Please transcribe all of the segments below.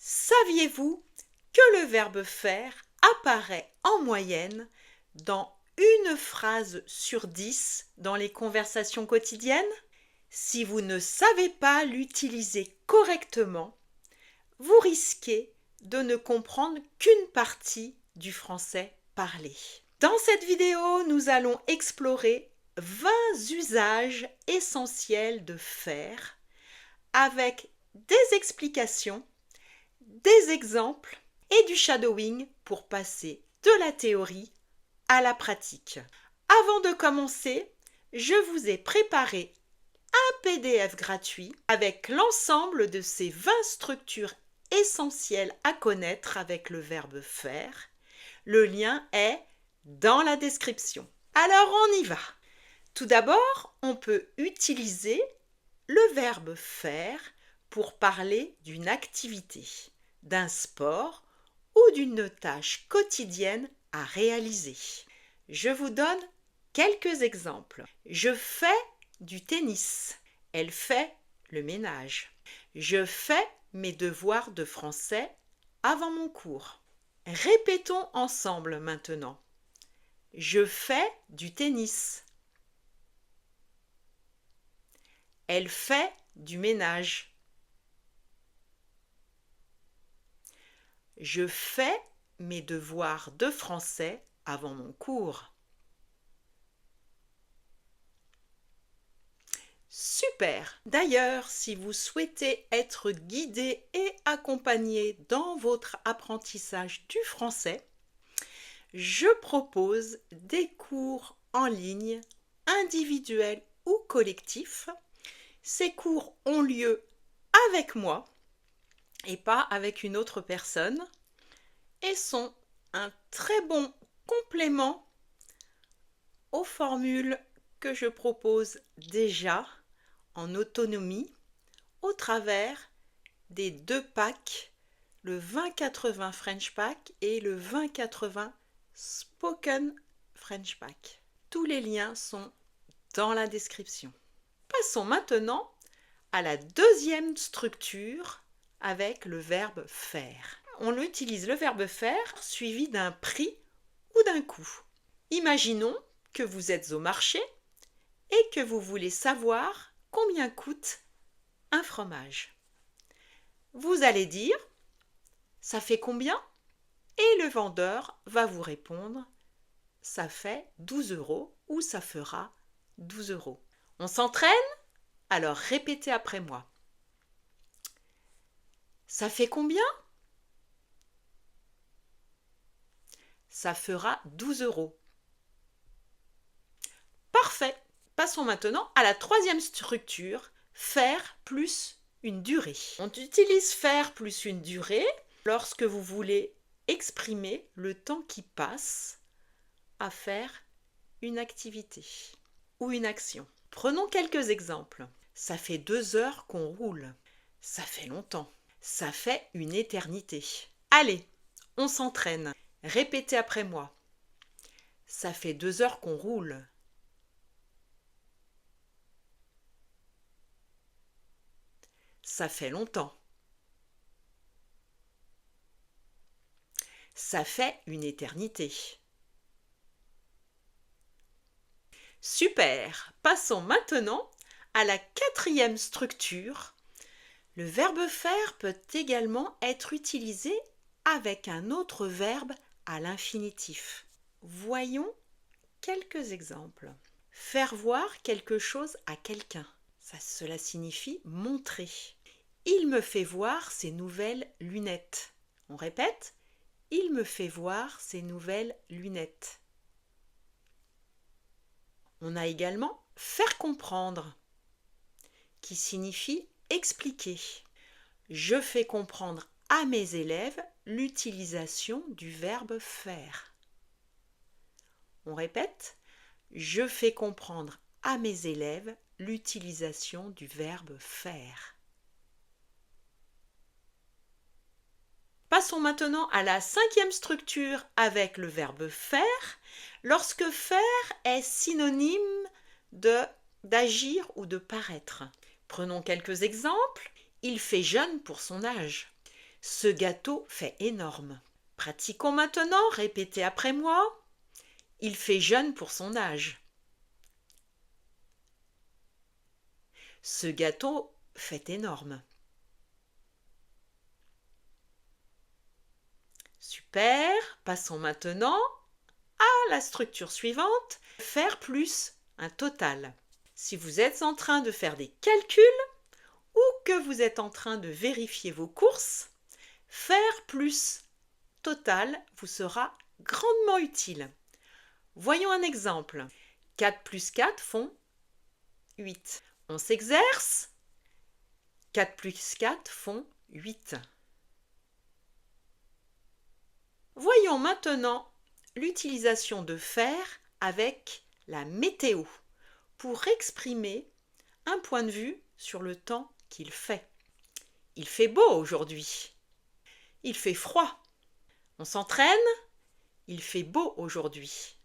Saviez-vous que le verbe faire apparaît en moyenne dans une phrase sur 10 dans les conversations quotidiennes? Si vous ne savez pas l'utiliser correctement, vous risquez de ne comprendre qu'une partie du français parlé. Dans cette vidéo, nous allons explorer 20 usages essentiels de faire avec des explications, des exemples et du shadowing pour passer de la théorie à la pratique. Avant de commencer, je vous ai préparé un PDF gratuit avec l'ensemble de ces 20 structures essentielles à connaître avec le verbe faire. Le lien est dans la description. Alors on y va. Tout d'abord, on peut utiliser le verbe faire pour parler d'une activité, d'un sport ou d'une tâche quotidienne à réaliser. Je vous donne quelques exemples. Je fais du tennis. Elle fait le ménage. Je fais mes devoirs de français avant mon cours. Répétons ensemble maintenant. Je fais du tennis. Elle fait du ménage. Je fais mes devoirs de français avant mon cours. Super! D'ailleurs, si vous souhaitez être guidé et accompagné dans votre apprentissage du français, je propose des cours en ligne, individuels ou collectifs. Ces cours ont lieu avec moi et pas avec une autre personne et sont un très bon complément aux formules que je propose déjà en autonomie au travers des 2 packs, le 20-80 French Pack et le 20-80 Spoken French Pack. Tous les liens sont dans la description. Passons maintenant à la deuxième structure avec le verbe faire. On utilise le verbe faire suivi d'un prix ou d'un coût. Imaginons que vous êtes au marché et que vous voulez savoir combien coûte un fromage. Vous allez dire « ça fait combien ?» et le vendeur va vous répondre « ça fait 12 € ou ça fera 12 €. On s'entraîne? Alors répétez après moi. Ça fait combien? Ça fera 12 €. Parfait. Passons maintenant à la troisième structure, faire plus une durée. On utilise faire plus une durée lorsque vous voulez exprimer le temps qui passe à faire une activité ou une action. Prenons quelques exemples. Ça fait 2 heures qu'on roule. Ça fait longtemps. Ça fait une éternité. Allez, on s'entraîne. Répétez après moi. Ça fait 2 heures qu'on roule. Ça fait longtemps. Ça fait une éternité. Super! Passons maintenant à la quatrième structure. Le verbe faire peut également être utilisé avec un autre verbe à l'infinitif. Voyons quelques exemples. Faire voir quelque chose à quelqu'un. Cela signifie montrer. Il me fait voir ses nouvelles lunettes. On répète. Il me fait voir ses nouvelles lunettes. On a également faire comprendre, qui signifie expliquer. Je fais comprendre à mes élèves l'utilisation du verbe faire. On répète. Je fais comprendre à mes élèves l'utilisation du verbe faire. Passons maintenant à la cinquième structure avec le verbe faire, lorsque faire est synonyme d'agir ou de paraître. Prenons quelques exemples. Il fait jeune pour son âge. Ce gâteau fait énorme. Pratiquons maintenant, répétez après moi. Il fait jeune pour son âge. Ce gâteau fait énorme. Super, passons maintenant à la structure suivante, faire plus un total. Si vous êtes en train de faire des calculs ou que vous êtes en train de vérifier vos courses, faire plus total vous sera grandement utile. Voyons un exemple. 4 plus 4 font 8. On s'exerce. 4 plus 4 font 8. Voyons maintenant l'utilisation de faire avec la météo pour exprimer un point de vue sur le temps qu'il fait. Il fait beau aujourd'hui. Il fait froid. On s'entraîne. Il fait beau aujourd'hui.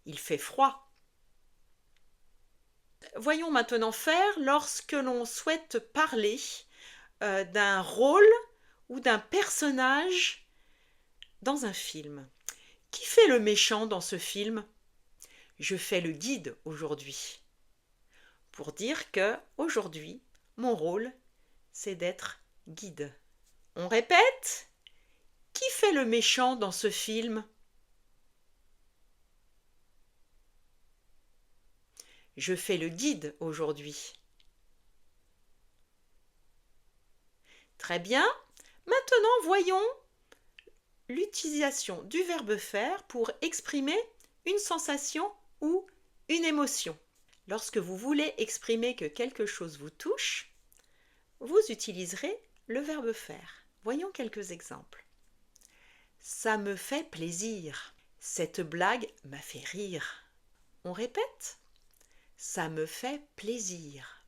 Il fait froid. Voyons maintenant faire lorsque l'on souhaite parler d'un rôle ou d'un personnage dans un film. Qui fait le méchant dans ce film? Je fais le guide aujourd'hui. Pour dire que aujourd'hui, mon rôle, c'est d'être guide. On répète? Qui fait le méchant dans ce film? Je fais le guide aujourd'hui. Très bien. Maintenant, voyons l'utilisation du verbe faire pour exprimer une sensation ou une émotion. Lorsque vous voulez exprimer que quelque chose vous touche, vous utiliserez le verbe faire. Voyons quelques exemples. Ça me fait plaisir. Cette blague m'a fait rire. On répète? Ça me fait plaisir.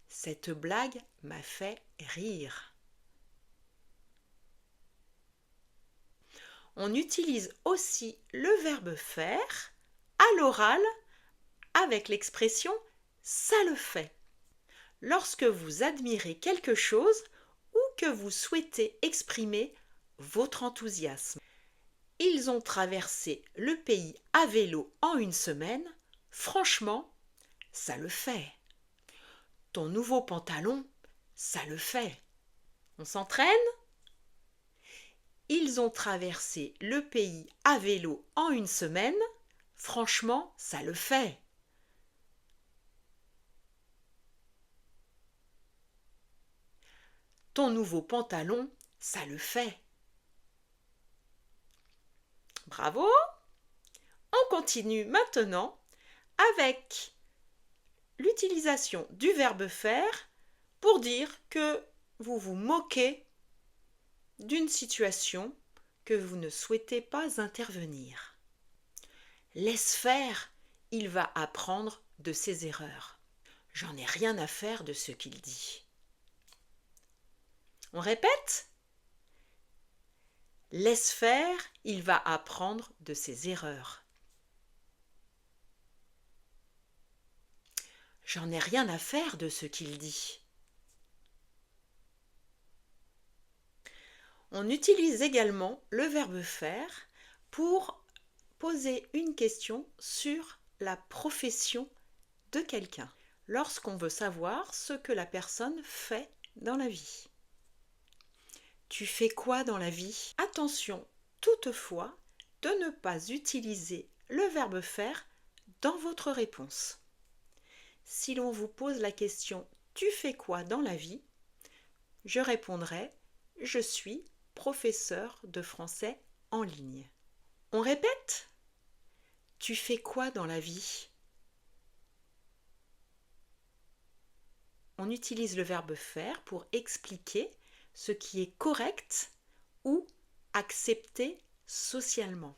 Cette blague m'a fait rire. On utilise aussi le verbe faire à l'oral avec l'expression ça le fait. Lorsque vous admirez quelque chose ou que vous souhaitez exprimer votre enthousiasme. Ils ont traversé le pays à vélo en une semaine. Franchement, ça le fait. Ton nouveau pantalon, ça le fait. On s'entraîne? Ils ont traversé le pays à vélo en une semaine. Franchement, ça le fait. Ton nouveau pantalon, ça le fait. Bravo! On continue maintenant avec l'utilisation du verbe faire pour dire que vous vous moquez d'une situation que vous ne souhaitez pas intervenir. Laisse faire, il va apprendre de ses erreurs. J'en ai rien à faire de ce qu'il dit. On répète? Laisse faire, il va apprendre de ses erreurs. J'en ai rien à faire de ce qu'il dit. On utilise également le verbe faire pour poser une question sur la profession de quelqu'un, lorsqu'on veut savoir ce que la personne fait dans la vie. Tu fais quoi dans la vie? Attention toutefois de ne pas utiliser le verbe faire dans votre réponse. Si l'on vous pose la question « Tu fais quoi dans la vie ?» je répondrai « Je suis professeur de français en ligne. » On répète? Tu fais quoi dans la vie? On utilise le verbe faire pour expliquer ce qui est correct ou accepté socialement.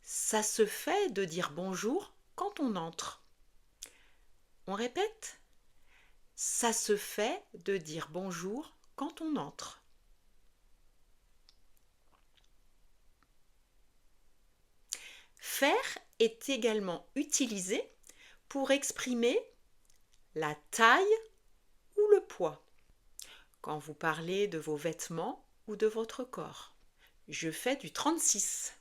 Ça se fait de dire bonjour quand on entre. On répète? Ça se fait de dire bonjour quand on entre. Faire est également utilisé pour exprimer la taille ou le poids quand vous parlez de vos vêtements ou de votre corps. Je fais du 36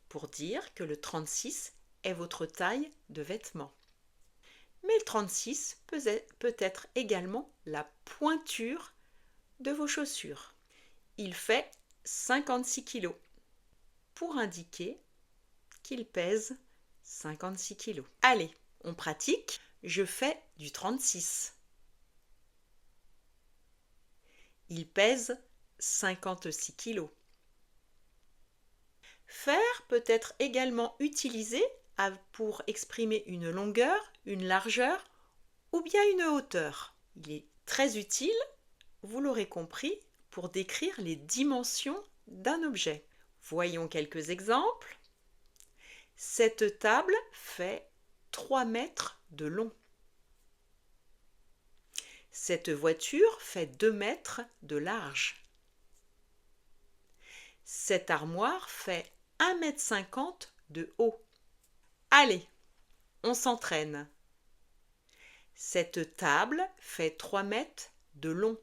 pour dire que le 36 est votre taille de vêtements. Mais le 36 peut être également la pointure de vos chaussures. Il fait 56 kg pour indiquer qu'il pèse 56 kg. Allez, on pratique. Je fais du 36. Il pèse 56 kg. Faire peut être également utilisé pour exprimer une longueur, une largeur ou bien une hauteur. Il est très utile, vous l'aurez compris, pour décrire les dimensions d'un objet. Voyons quelques exemples. Cette table fait 3 mètres de long. Cette voiture fait 2 mètres de large. Cette armoire fait 1,50 m de haut. Allez, on s'entraîne. Cette table fait 3 mètres de long.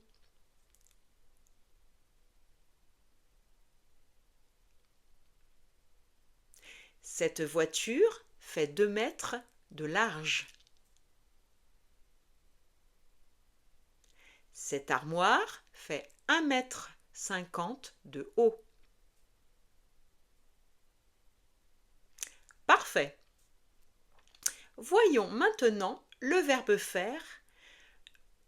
Cette voiture fait 2 mètres de large. Cette armoire fait 1,50 m de haut. Parfait. Voyons maintenant le verbe faire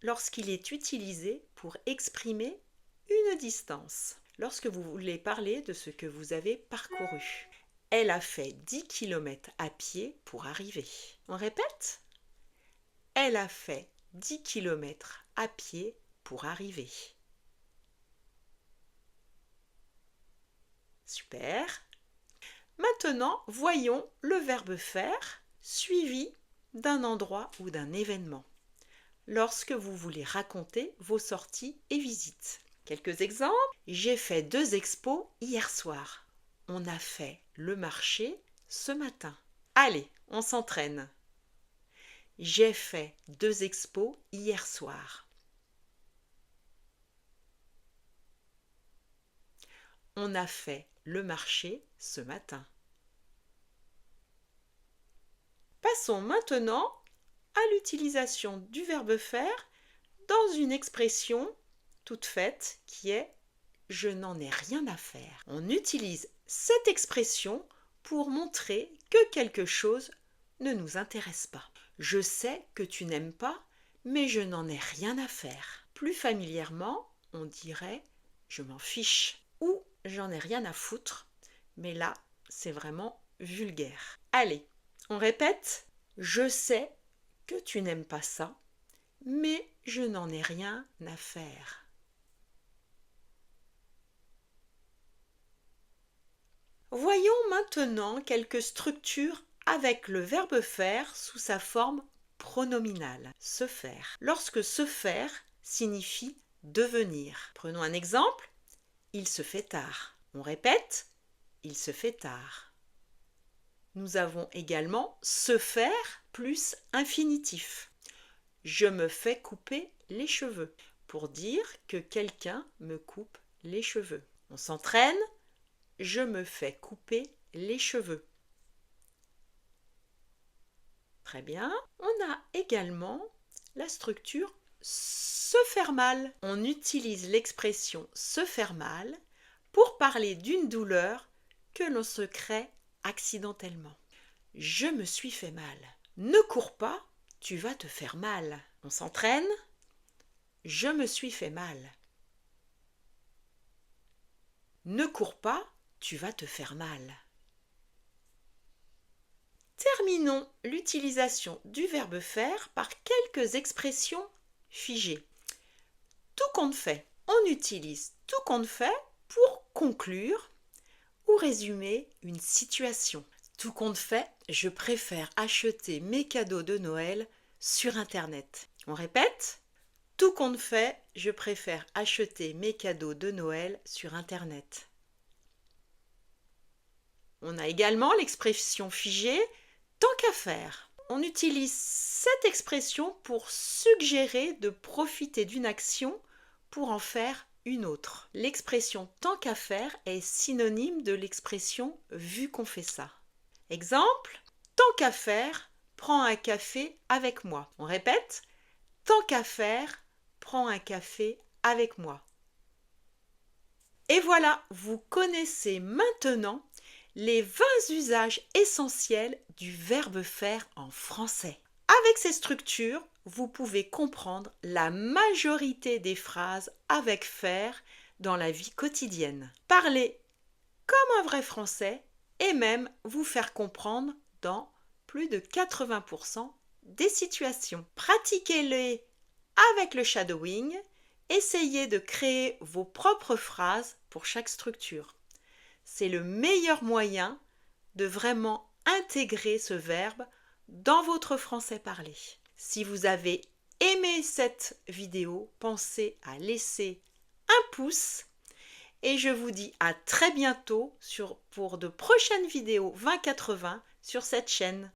lorsqu'il est utilisé pour exprimer une distance. Lorsque vous voulez parler de ce que vous avez parcouru. Elle a fait 10 km à pied pour arriver. On répète? Elle a fait 10 km à pied pour arriver. Super. Maintenant, voyons le verbe faire suivi d'un endroit ou d'un événement lorsque vous voulez raconter vos sorties et visites. Quelques exemples. J'ai fait 2 expos hier soir. On a fait le marché ce matin. Allez, on s'entraîne. J'ai fait 2 expos hier soir. On a fait le marché ce matin. Passons maintenant à l'utilisation du verbe faire dans une expression toute faite qui est « je n'en ai rien à faire ». On utilise cette expression pour montrer que quelque chose ne nous intéresse pas. Je sais que tu n'aimes pas, mais je n'en ai rien à faire. Plus familièrement, on dirait « je m'en fiche » ou « j'en ai rien à foutre », mais là, c'est vraiment vulgaire. Allez, on répète. Je sais que tu n'aimes pas ça, mais je n'en ai rien à faire. Voyons maintenant quelques structures avec le verbe faire sous sa forme pronominale. Se faire. Lorsque se faire signifie devenir. Prenons un exemple. Il se fait tard. On répète. Il se fait tard. Nous avons également se faire plus infinitif. Je me fais couper les cheveux pour dire que quelqu'un me coupe les cheveux. On s'entraîne. Je me fais couper les cheveux. Très bien. On a également la structure se faire mal. On utilise l'expression se faire mal pour parler d'une douleur que l'on se crée accidentellement. Je me suis fait mal. Ne cours pas, tu vas te faire mal. On s'entraîne. Je me suis fait mal. Ne cours pas, tu vas te faire mal. Terminons l'utilisation du verbe faire par quelques expressions figées. Tout compte fait. On utilise tout compte fait pour conclure ou résumer une situation. Tout compte fait, je préfère acheter mes cadeaux de Noël sur Internet. On répète. Tout compte fait, je préfère acheter mes cadeaux de Noël sur Internet. On a également l'expression figée « tant qu'à faire ». On utilise cette expression pour suggérer de profiter d'une action pour en faire une autre. L'expression tant qu'à faire est synonyme de l'expression vu qu'on fait ça. Exemple, tant qu'à faire, prends un café avec moi. On répète, tant qu'à faire, prends un café avec moi. Et voilà, vous connaissez maintenant les 20 usages essentiels du verbe faire en français. Avec ces structures, vous pouvez comprendre la majorité des phrases avec faire dans la vie quotidienne. Parler comme un vrai français et même vous faire comprendre dans plus de 80% des situations. Pratiquez-les avec le shadowing. Essayez de créer vos propres phrases pour chaque structure. C'est le meilleur moyen de vraiment intégrer ce verbe dans votre français parlé. Si vous avez aimé cette vidéo, pensez à laisser un pouce et je vous dis à très bientôt pour de prochaines vidéos 2080 sur cette chaîne.